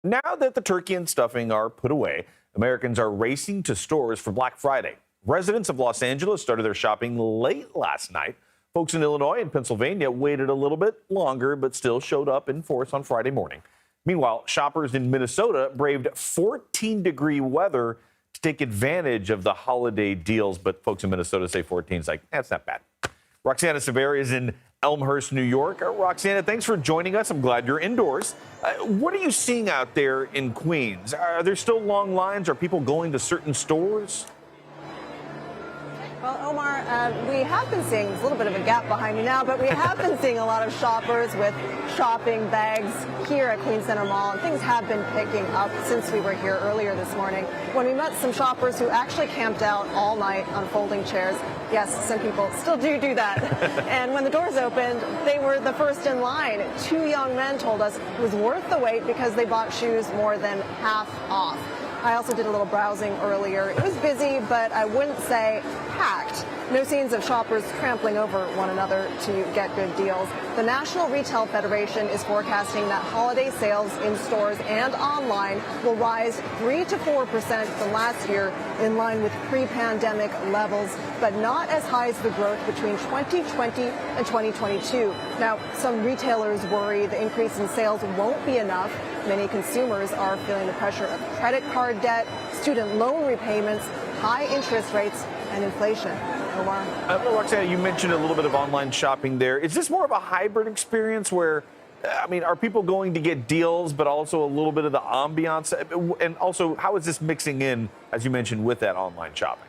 Now that the turkey and stuffing are put away, Americans are racing to stores for Black Friday. Residents of Los Angeles started their shopping late last night. Folks in Illinois and Pennsylvania waited a little bit longer, but still showed up in force on Friday morning. Meanwhile, shoppers in Minnesota braved 14-degree weather to take advantage of the holiday deals, but folks in Minnesota say 14 is like, that's not bad. Roxana Severi is in Elmhurst, New York. Roxana, thanks for joining us. I'm glad you're indoors. What are you seeing out there in Queens? Are there still long lines? Are people going to certain stores? Well, Omar, we have been seeing, there's a little bit of a gap behind me now, but we have been seeing a lot of shoppers with shopping bags here at Queens Center Mall, and things have been picking up since we were here earlier this morning when we met some shoppers who actually camped out all night on folding chairs. Yes, some people still do that. And when the doors opened, they were the first in line. Two young men told us it was worth the wait because they bought shoes more than half off. I also did a little browsing earlier. It was busy, but I wouldn't say packed. No scenes of shoppers trampling over one another to get good deals. The National Retail Federation is forecasting that holiday sales in stores and online will rise 3 to 4% from last year, in line with pre-pandemic levels, but not as high as the growth between 2020 and 2022. Now, some retailers worry the increase in sales won't be enough. Many consumers are feeling the pressure of credit card debt, student loan repayments, high interest rates, and inflation. Omar? Roxana, you mentioned a little bit of online shopping there. Is this more of a hybrid experience where, are people going to get deals, but also a little bit of the ambiance? And also, how is this mixing in, as you mentioned, with that online shopping?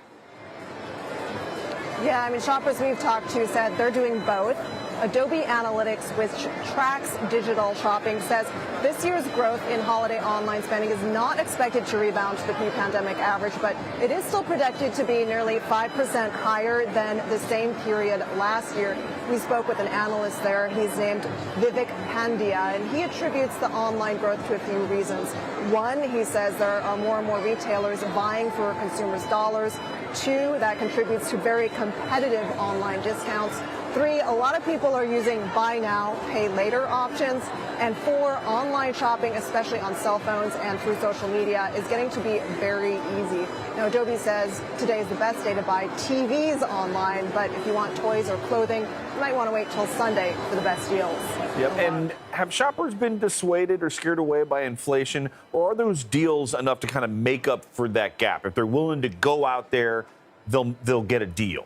Yeah, shoppers we've talked to said they're doing both. Adobe Analytics, which tracks digital shopping, says this year's growth in holiday online spending is not expected to rebound to the pre-pandemic average, but it is still projected to be nearly 5% higher than the same period last year. We spoke with an analyst there. He's named Vivek Pandya, and he attributes the online growth to a few reasons. One, he says there are more and more retailers vying for consumers' dollars. Two, that contributes to very competitive online discounts. Three, a lot of people are using buy now, pay later options. And four, online shopping, especially on cell phones and through social media, is getting to be very easy. Now, Adobe says today is the best day to buy TVs online, but if you want toys or clothing, you might want to wait till Sunday for the best deals. Yep. And have shoppers been dissuaded or scared away by inflation, or are those deals enough to kind of make up for that gap? If they're willing to go out there, they'll get a deal.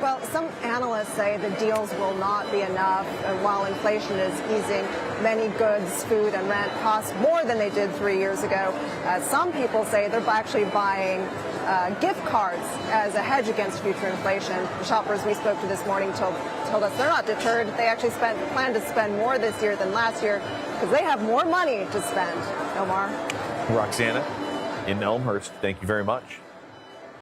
Well, some analysts say the deals will not be enough. While inflation is easing, many goods, food, and rent cost more than they did 3 years ago. Some people say they're actually buying gift cards as a hedge against future inflation. The shoppers we spoke to this morning told us they're not deterred. They actually plan to spend more this year than last year because they have more money to spend. Omar? Roxana in Elmhurst, thank you very much.